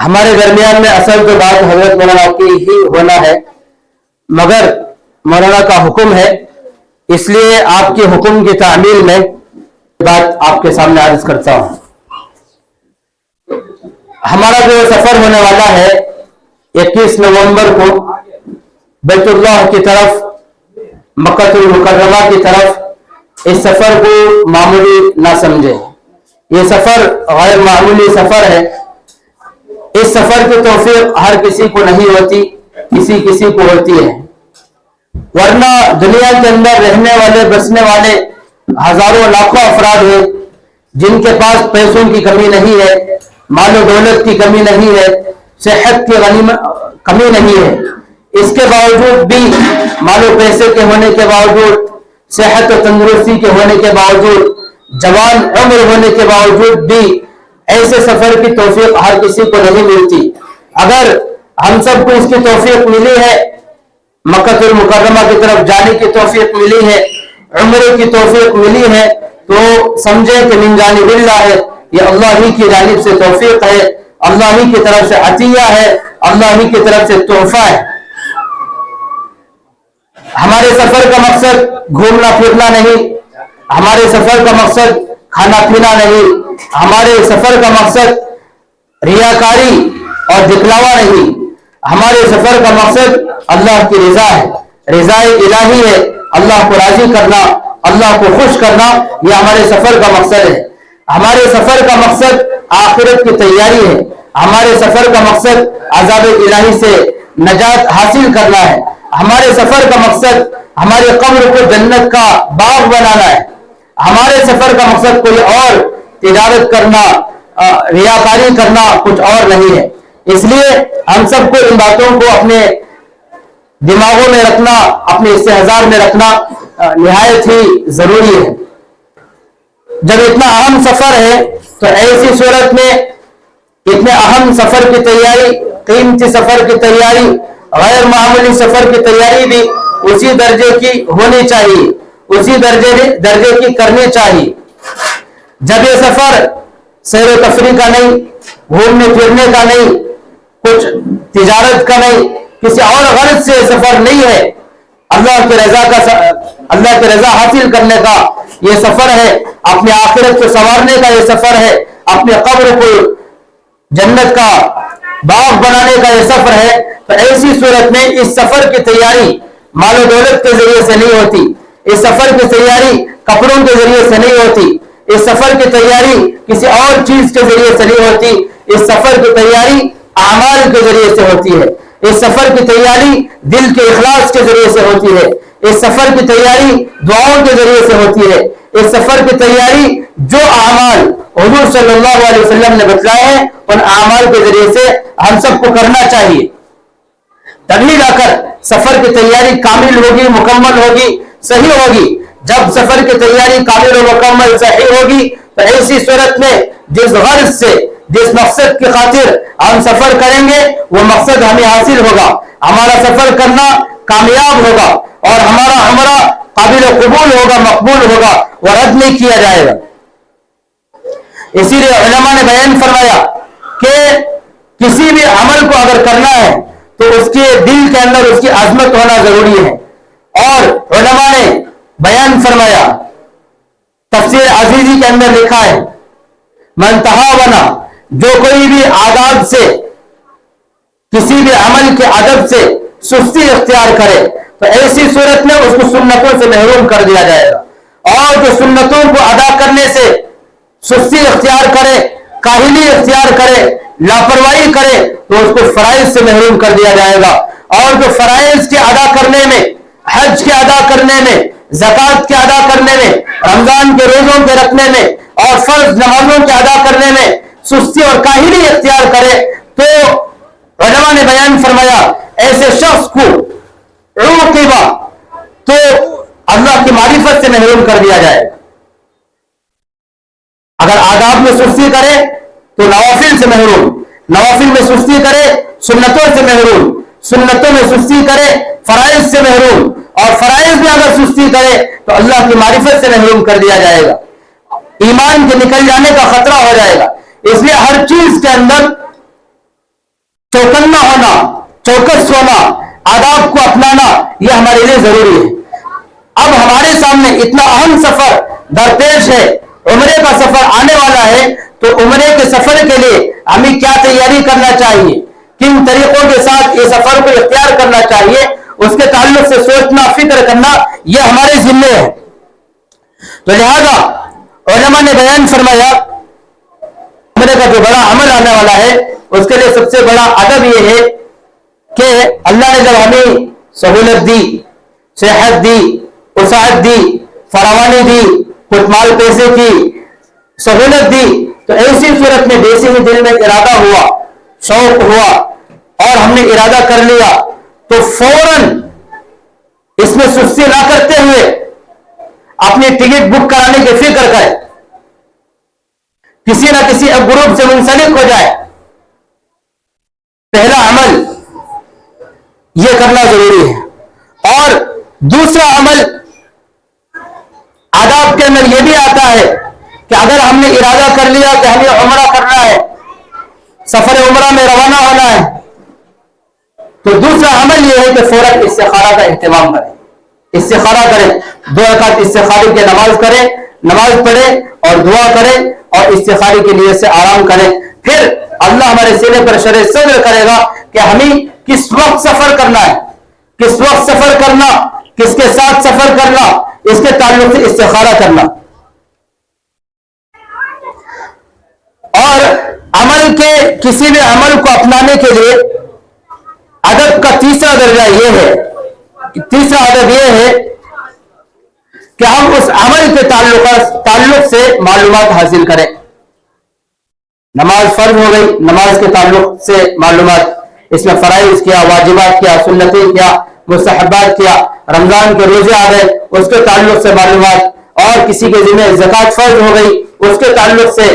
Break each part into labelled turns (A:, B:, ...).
A: ہمارے درمیان میں اصل تو بات حضرت مولانا کی ہی ہونا ہے، مگر مولانا کا حکم ہے، اس لیے آپ کے حکم کی تعمیل میں بات آپ کے سامنے عرض کرتا ہوں۔ ہمارا جو سفر ہونے والا ہے 21 نومبر کو بیت اللہ کی طرف، مکہ المکرمہ کی طرف، اس سفر کو معمولی نہ سمجھیں، یہ سفر غیر معمولی سفر ہے۔ اس سفر کی توفیق ہر کسی کو نہیں ہوتی، کسی کسی کو ہوتی ہے، ورنہ دنیا کے اندر رہنے والے بسنے والے ہزاروں لاکھوں افراد ہیں جن کے پاس پیسوں کی کمی نہیں ہے، مال و دولت کی کمی نہیں ہے، صحت کی کمی نہیں ہے، اس کے باوجود بھی، مال و پیسے کے ہونے کے باوجود، صحت و تندرستی کے ہونے کے باوجود، جوان عمر ہونے کے باوجود بھی ایسے سفر کی توفیق ہر کسی کو نہیں ملتی۔ اگر ہم سب کو اس کی توفیق ملی ہے، مکہ المکرمہ کی طرف جانے کی توفیق ملی ہے، عمرے کی توفیق ملی ہے، تو سمجھیں کہ من جانب اللہ ہے، یہ اللہ ہی کی جانب سے توفیق ہے، اللہ ہی کی طرف سے عطیہ ہے، اللہ ہی کی طرف سے تحفہ ہے۔ ہمارے سفر کا مقصد گھومنا پھرنا نہیں، ہمارے سفر کا مقصد کھانا پینا نہیں، ہمارے سفر کا مقصد ریاکاری اور دکھلاوا نہیں، ہمارے سفر کا مقصد اللہ کی رضا ہے، رضا الہی ہے، اللہ کو راضی کرنا، اللہ کو خوش کرنا، یہ ہمارے سفر کا مقصد ہے۔ ہمارے سفر کا مقصد آخرت کی تیاری ہے، ہمارے سفر کا مقصد عذاب الہی سے نجات حاصل کرنا ہے، ہمارے سفر کا مقصد ہمارے قبر کو جنت کا باغ بنانا ہے، ہمارے سفر کا مقصد کوئی اور تجارت کرنا، ریاکاری کرنا کچھ اور نہیں ہے۔ اس لیے ہم سب کو ان باتوں کو اپنے دماغوں میں رکھنا، اپنے استحضار میں رکھنا نہایت ہی ضروری ہے۔ جب اتنا اہم سفر ہے تو ایسی صورت میں اتنے اہم سفر کی تیاری، قیمتی سفر کی تیاری، غیر معمولی سفر کی تیاری بھی اسی درجے کی ہونی چاہیے، اسی درجے کی کرنی چاہیے۔ جب یہ سفر سیر و تفریح کا نہیں، گھومنے پھرنے کا نہیں، کچھ تجارت کا نہیں، کسی اور غرض سے سفر نہیں ہے، اللہ کی رضا حاصل کرنے کا یہ سفر ہے، اپنے آخرت کو سنوارنے کا یہ سفر ہے، اپنے قبر کو جنت کا باغ بنانے کا یہ سفر ہے، تو ایسی صورت میں اس سفر کی تیاری مال و دولت کے ذریعے سے نہیں ہوتی، اس سفر کی تیاری کپڑوں کے ذریعے سے نہیں ہوتی، اس سفر کی تیاری کسی اور چیز کے ذریعے سے نہیں ہوتی، اس سفر کی تیاری اعمال کے ذریعے سے ہوتی ہے، اس سفر کی تیاری دل کے اخلاص کے ذریعے سے ہوتی ہے، اس سفر کی تیاری دعاؤں کے ذریعے سے ہوتی ہے، اس سفر کی تیاری جو اعمال حضور صلی اللہ علیہ وسلم نے بتلائے ہیں ان اعمال کے ذریعے سے ہم سب کو کرنا چاہیے، تبھی جا کر سفر کی تیاری کامل ہوگی، مکمل ہوگی، صحیح ہوگی۔ جب سفر کی تیاری کامل و مکمل صحیح ہوگی تو ایسی صورت میں جس غرض سے، جس مقصد کی خاطر ہم سفر کریں گے وہ مقصد ہمیں حاصل ہوگا، ہمارا سفر کرنا کامیاب ہوگا اور ہمارا عمرہ قابل قبول ہوگا، مقبول ہوگا، وہ رد نہیں کیا جائے گا۔ اسی لیے علماء نے بیان فرمایا کہ کسی بھی عمل کو اگر کرنا ہے تو اس کے دل کے اندر اس کی عظمت ہونا ضروری ہے، اور علماء نے بیان فرمایا، تفسیر عزیزی کے اندر لکھا ہے، من تہاونا، جو کوئی بھی آداب سے، کسی بھی عمل کے ادب سے سستی اختیار کرے تو ایسی صورت میں اس کو سنتوں سے محروم کر دیا جائے گا، اور جو سنتوں کو ادا کرنے سے سستی اختیار کرے، کاہلی اختیار کرے، لاپرواہی کرے تو اس کو فرائض سے محروم کر دیا جائے گا، اور جو فرائض کے ادا کرنے میں، حج کے ادا کرنے میں، زکوٰۃ کے ادا کرنے میں، رمضان کے روزوں کے رکھنے میں اور فرض نمازوں کے ادا کرنے میں سستی اور کاہلی اختیار کرے تو علماء نے بیان فرمایا ایسے شخص کو عوقبہ تو اللہ کی معرفت سے محروم کر دیا جائے گا۔ اگر آداب میں سستی کرے تو نوافل سے محروم، نوافل میں سستی کرے سنتوں سے محروم، سنتوں میں سستی کرے فرائض سے محروم، اور فرائض میں اگر سستی کرے تو اللہ کی معرفت سے محروم کر دیا جائے گا، ایمان کے نکل جانے کا خطرہ ہو جائے گا۔ اس لیے ہر چیز کے اندر चौकन्ना होना, चौकस होना, आदाब को अपनाना, यह हमारे लिए जरूरी है। अब हमारे सामने इतना अहम सफर दरपेश है, उम्रे का सफर आने वाला है, तो उम्रे के सफर के लिए हमें क्या तैयारी करना चाहिए, किन तरीकों के साथ ये सफर को इख्तियार करना चाहिए, उसके ताल्लुक से सोचना, फिक्र करना, यह हमारे जिम्मे है। तो लिहाजा उलमा ने बयान फरमाया उम्रे का जो बड़ा अमल आने वाला है, उसके लिए सबसे बड़ा अदब यह है कि अल्लाह ने जब हमें सहूलत दी, सेहत दी, उसाहत दी, फरावानी दी, कुछ माल पैसे की सहूलत दी, तो ऐसी सूरत में जैसे ही दिल में इरादा हुआ, शौक हुआ और हमने इरादा कर लिया, तो फौरन इसमें सुस्ती ना करते हुए अपनी टिकट बुक कराने की फिक्र करें, किसी ना किसी ग्रुप से मुंसलिक हो जाए। पहला अमल यह करना जरूरी है। और दूसरा अमल आदाब के अंदर यह भी आता है कि अगर हमने इरादा कर लिया कि हमें उम्रा करना है, सफर उम्रा में रवाना होना है, तो दूसरा अमल यह है कि फौरन इस्तिखारा का इंतजाम करें, इस्तिखारा करें, 2 रकात इस्तिखारे की नमाज करें, नमाज पढ़ें और दुआ करें और इस्तिखारे के लिए से आराम करें। फिर अल्लाह हमारे सीने पर शरे सब्र करेगा कि हमें किस वक्त सफर करना है, किस वक्त सफर करना, किसके साथ सफर करना, इसके ताल्लुक से इस्तिखारा करना। और अमल के किसी भी अमल को अपनाने के लिए अदब का तीसरा दर्जा यह है, तीसरा अदब यह है कि हम उस अमल के ताल्लुक से मालूमात हासिल करें। नमाज फर्ज हो गई, नमाज के ताल्लुक से मालूमात, इसमें फराइज क्या, वाजिबात क्या, सुन्नतें क्या, मुस्तहब्बात क्या, रमजान के रोजे आ गए उसके ताल्लुक से मालूमात, और किसी के जिम्मे ज़कात फर्ज हो गई उसके ताल्लुक से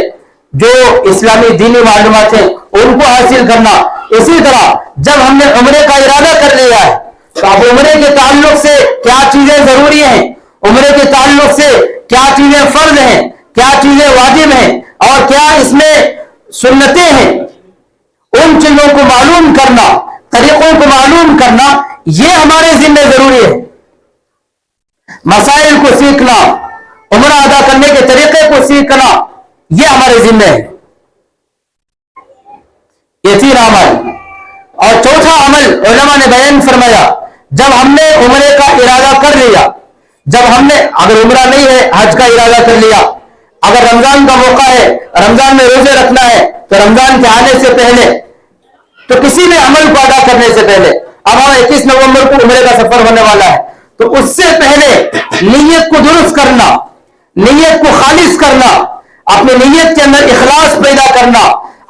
A: जो इस्लामी दीनी मालूमात है उनको हासिल करना। इसी तरह जब हमने उम्रे का इरादा कर लिया है, तो अब उम्रे के ताल्लुक से क्या चीजें जरूरी हैं, उम्रे के ताल्लुक से क्या चीजें फर्ज हैं, क्या चीजें वाजिब हैं और क्या इसमें सुन्नतें हैं, उन चीजों को मालूम करना, तरीकों को मालूम करना, यह हमारे जिम्मे जरूरी है। मसाइल को सीखना, उम्रा अदा करने के तरीके को सीखना, यह हमारे जिम्मे है। ये 3 अमल। और चौथा अमल उलमा ने बयान फरमाया, जब हमने उम्रे का इरादा कर लिया, जब हमने अगर उम्रा नहीं है हज का इरादा कर लिया, अगर रमजान का मौका है, रमजान में रोजे रखना है, तो रमजान के आने से पहले, तो किसी भी अमल को अदा करने से पहले, अब हम 21 नवंबर को उम्रे का सफर होने वाला है, तो उससे पहले नीयत को दुरुस्त करना, नीयत को खालिस करना, अपने नीयत के अंदर इखलास पैदा करना,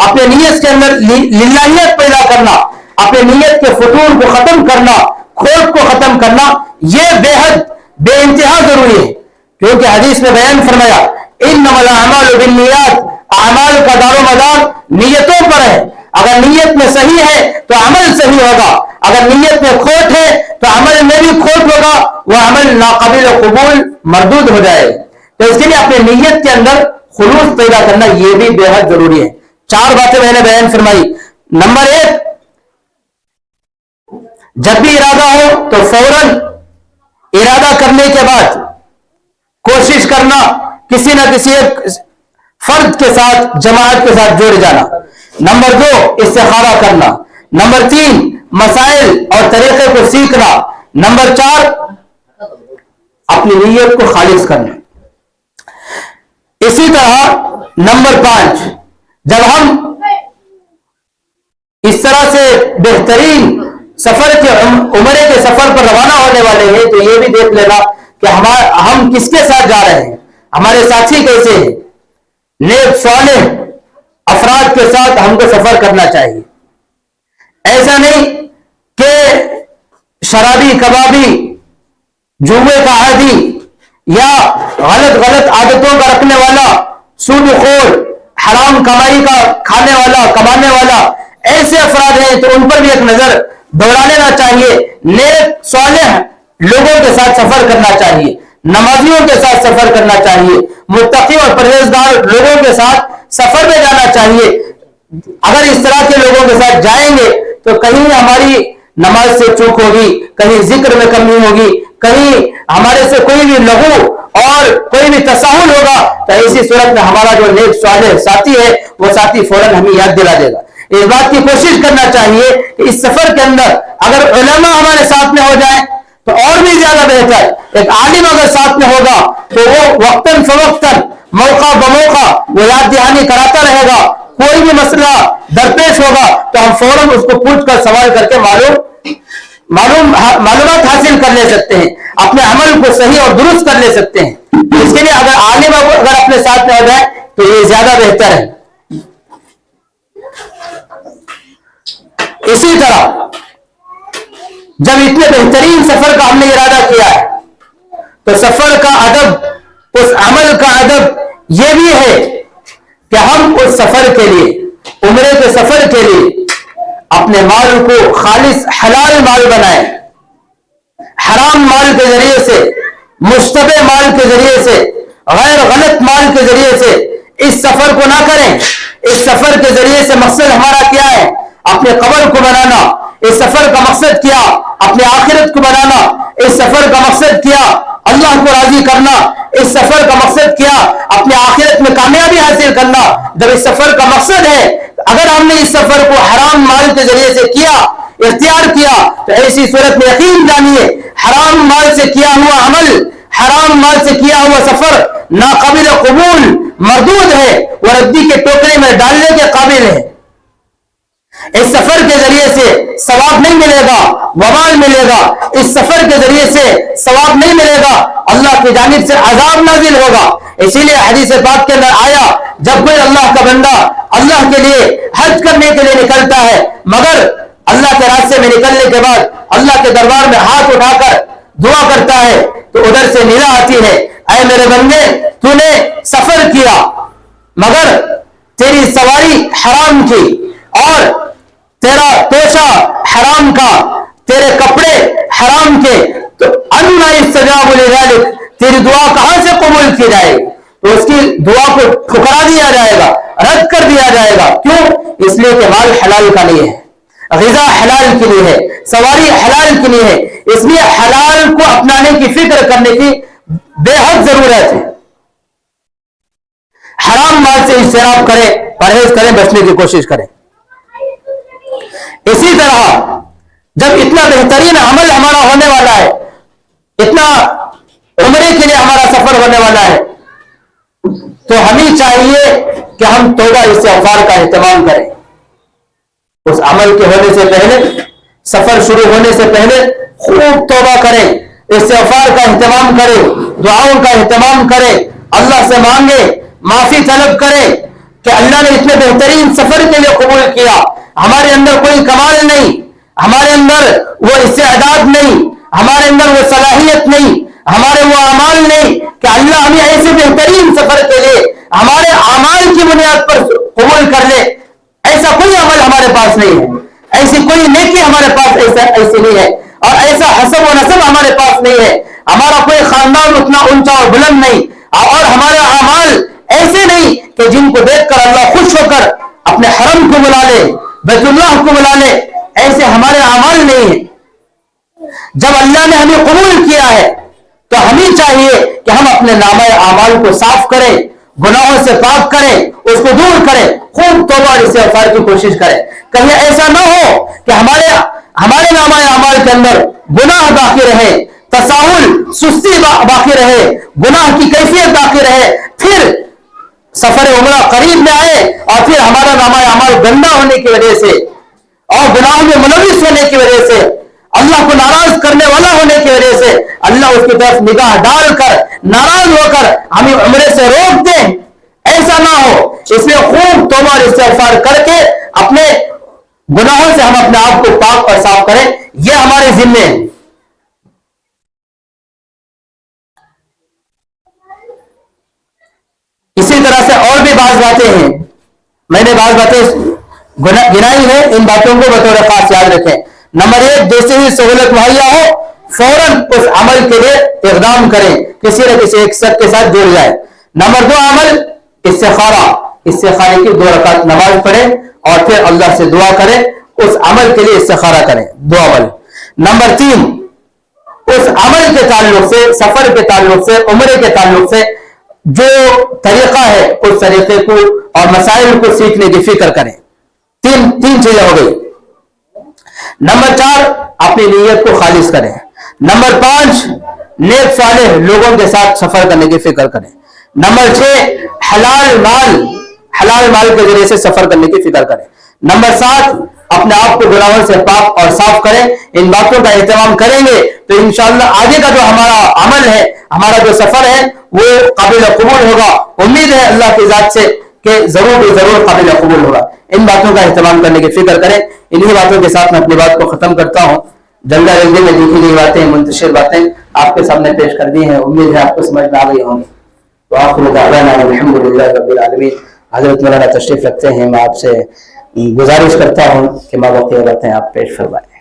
A: अपने नीयत के अंदर लिल्लाहियत पैदा करना, अपने नीयत के फुतूर को खत्म करना, खोट को खत्म करना, यह बेहद बेइंतहा जरूरी है। क्योंकि हदीस में बयान फरमाया, इन्नमल अमालु बिन्नियात, अमाल का दारोमदार नीयतों पर है। अगर नीयत में सही है तो अमल सही होगा, अगर नीयत में खोट है तो अमल में भी खोट होगा, वह अमल नाकाबिल कबूल मरदूद हो जाए। तो इसके लिए अपने नीयत के अंदर खुलूस पैदा करना यह भी बेहद जरूरी है। 4 बातें मैंने बयान फरमाई। नंबर 1, जब भी इरादा हो तो फौरन इरादा करने के बाद कोशिश करना किसी न किसी एक फर्द के साथ, जमात के साथ जुड़ जाना। नंबर 2, इस्तिखारा करना। नंबर 3, मसाइल और तरीके को सीखना। नंबर 4, अपनी नीयत को खालिस करना। इसी तरह नंबर 5, जब हम इस तरह से बेहतरीन सफर के उम्रे के सफर पर रवाना होने वाले हैं, तो यह भी देख लेना कि हम किसके साथ जा रहे हैं, हमारे साथी कैसे हैं। नेक सालेह अफराद के साथ हमको सफर करना चाहिए। ऐसा नहीं कि शराबी, कबाबी, जुए का आदी या गलत आदतों का रखने वाला, सूदखोर, हराम कमाई का खाने वाला, कमाने वाला, ऐसे अफराद हैं तो उन पर भी एक नजर दौड़ा लेना चाहिए। नेक सालेह लोगों के साथ सफर करना चाहिए, नमाजियों के साथ सफर करना चाहिए, मुत्तकी और परहेजगार लोगों के साथ सफर में जाना चाहिए। अगर इस तरह के लोगों के साथ जाएंगे तो कहीं हमारी नमाज से चूक होगी, कहीं जिक्र में कमी होगी, कहीं हमारे से कोई भी लघु और कोई भी तसाहुल होगा, तो ऐसी सूरत में हमारा जो नेक सालेह साथी है वो साथी फौरन हमें याद दिला देगा। इस बात की कोशिश करना चाहिए कि इस सफर के अंदर अगर उलमा हमारे साथ में हो जाए तो और भी ज्यादा बेहतर। एक आलिम अगर साथ में होगा तो वो वक्तन फवक्तन मौका बमौका वो याद दहानी कराता रहेगा। कोई भी मसला दरपेश होगा तो हम फौरन उसको पूछ कर सवाल करके मालूमात हासिल कर ले सकते हैं, अपने अमल को सही और दुरुस्त कर ले सकते हैं। इसके लिए अगर आलिम अगर अपने साथ में हो जाए तो ये ज्यादा बेहतर है। इसी तरह जब इतने बेहतरीन सफर का हमने इरादा किया है तो सफर का अदब, उस अमल का अदब यह भी है कि हम उस सफर के लिए, उम्रे के सफर के लिए अपने माल को खालिस हलाल माल बनाएं। हराम माल के जरिए से, मुश्तबे माल के जरिए से, गैर गलत माल के जरिए से इस सफर को ना करें। इस सफर के जरिए से मकसद हमारा क्या है? अपने कब्र को बनाना। इस सफर का मकसद क्या? अपने आखिरत को बनाना। इस सफर का मकसद क्या? अल्लाह को राजी करना। इस सफर का मकसद क्या? अपने आखिरत में कामयाबी हासिल करना। जब इस सफर का मकसद है, अगर हमने इस सफर को हराम माल के जरिए से किया, इख्तियार किया, तो ऐसी सूरत में यकीन जानिए हराम माल से किया हुआ अमल, हराम माल से किया हुआ सफर नाकाबिल कबूल, मरदूद है, वह रद्दी के टोकरे में डालने के काबिल है। इस सफर के जरिए से सवाब नहीं मिलेगा, वबाल मिलेगा। इस सफर के जरिए से सवाब नहीं मिलेगा, अल्लाह की जानिब से अजाब नाजिल होगा। इसीलिए हदीस पाक के अंदर आया, जब कोई अल्लाह का बंदा अल्लाह के लिए हज करने के लिए निकलता है, मगर अल्लाह के रास्ते में निकलने के बाद अल्लाह के दरबार में हाथ उठाकर दुआ करता है तो उधर से निदा आती है, ऐ मेरे बंदे, तूने सफर किया मगर तेरी सवारी हराम की और तेरा तोशा हराम का, तेरे कपड़े हराम के, तो अन्ना इस्तजाब लिज़ालिक, तेरी दुआ कहां से कबूल की जाएगी? तो उसकी दुआ को ठुकरा दिया जाएगा, रद्द कर दिया जाएगा। क्यों? इसलिए कि माल हलाल का लिए है, ग़िज़ा हलाल के लिए है, सवारी हलाल के लिए है। इसलिए हलाल को अपनाने की फिक्र करने की बेहद जरूरत है। हराम माल से इज्तनाब करें, परहेज करें, बचने की कोशिश करें। इसी तरह जब इतना बेहतरीन अमल हमारा होने वाला है, इतना उम्रे के लिए हमारा सफर होने वाला है, तो हमें चाहिए कि हम तौबा इस्तिग़फ़ार का एहतमाम करें। उस अमल के होने से पहले, सफर शुरू होने से पहले खूब तौबा करें, इस्तिग़फ़ार का एहतमाम करें, दुआओं का एहतमाम करें, अल्लाह से मांगे, माफी तलब करें कि अल्लाह ने इतने बेहतरीन सफर के लिए कबूल किया। हमारे अंदर कोई कमाल नहीं, हमारे अंदर वो इस्तेदाद नहीं, हमारे अंदर वो सलाहियत नहीं, हमारे वो अमाल नहीं कि अल्लाह हमें ऐसे बेहतरीन सफर के लिए हमारे अमाल की बुनियाद पर कबूल कर ले। ऐसा कोई अमल हमारे पास नहीं है, ऐसी कोई नेकी हमारे पास ऐसी नहीं है, और ऐसा हसब व नसब हमारे पास नहीं है। हमारा कोई खानदान उतना ऊंचा और बुलंद नहीं, और हमारे अमाल ऐसे नहीं कि जिनको देखकर अल्लाह खुश होकर अपने हरम को बुला ले, बैतुल्लाह को बुला ले। ऐसे हमारे अमाल नहीं है। जब अल्लाह ने हमें कबूल किया है तो हमें चाहिए कि हम अपने नामा अमाल को साफ करें, गुनाहों से पाक करें, उसको दूर करें, खूब तौबा और इस्तिग़फ़ार की कोशिश करें। कहीं ऐसा ना हो कि हमारे नामा अमाल के अंदर गुनाह बाकी रहे, तसाहुल, सुस्ती बाकी रहे, गुनाह की कैफियत बाकी रहे, फिर सफर उम्रा करीब में आए और फिर हमारा नामा अमाल गंदा होने की वजह से और गुनाह में मुलविस होने की वजह से, अल्लाह को नाराज करने वाला होने की वजह से अल्लाह उसकी तरफ निगाह डालकर नाराज होकर हमें उम्रे से रोक दे, ऐसा ना हो। इसलिए खूब तौबा और इस्तिग़फ़ार करके अपने गुनाहों से हम अपने आप को पाक और साफ करें, यह हमारे जिम्मे है। इसी तरह से और भी बात बातें हैं, मैंने बात बातें गिनाई है, इन बातों को बतौर खास याद रखें। नंबर 1, जैसे ही सहूलत मुहैया हो फौरन उस अमल के लिए इक़दाम करें, किसी न किसी एक शख्स के साथ जुड़ जाए। नंबर 2 अमल इस्तिखारा, इस्तिखारे की 2 रकात नमाज पढ़े اور پھر اللہ سے دعا کریں, اس عمل کے لیے استخارہ کریں. دو عمل. نمبر 3, اس عمل کے تعلق سے, سفر کے تعلق سے, عمرے کے تعلق سے جو طریقہ ہے اس طریقے کو اور مسائل کو سیکھنے کی فکر کریں. تین چیزیں ہو گئی. نمبر 4, اپنی نیت کو خالص کریں. نمبر 5, نیک صالح لوگوں کے ساتھ سفر کرنے کی فکر کریں. نمبر 6, حلال مال کے ذریعے سے سفر کرنے کی فکر کریں. نمبر 7, اپنے آپ کو گناہوں سے پاک اور صاف کریں. ان باتوں کا اہتمام کریں گے تو انشاءاللہ آگے کا جو ہمارا عمل ہے, ہمارا جو سفر ہے وہ قابل قبول ہوگا. امید ہے اللہ کی ذات سے کہ ضرور قابل قبول ہوگا. ان باتوں کا اہتمام کرنے کی فکر کریں. انہی باتوں کے ساتھ میں اپنی بات کو ختم کرتا ہوں. جلدہ جلدی میں لکھی گئی باتیں, منتشر باتیں آپ کے سامنے پیش کر دی ہیں. امید ہے آپ کو سمجھ میں آ گئی ہوں گی. تو آخر دعوانا الحمدللہ رب العالمین. حضرت مولانا تشریف رکھتے ہیں, میں آپ سے گزارش کرتا ہوں کہ مابقی باتیں آپ پیش فرمائیں.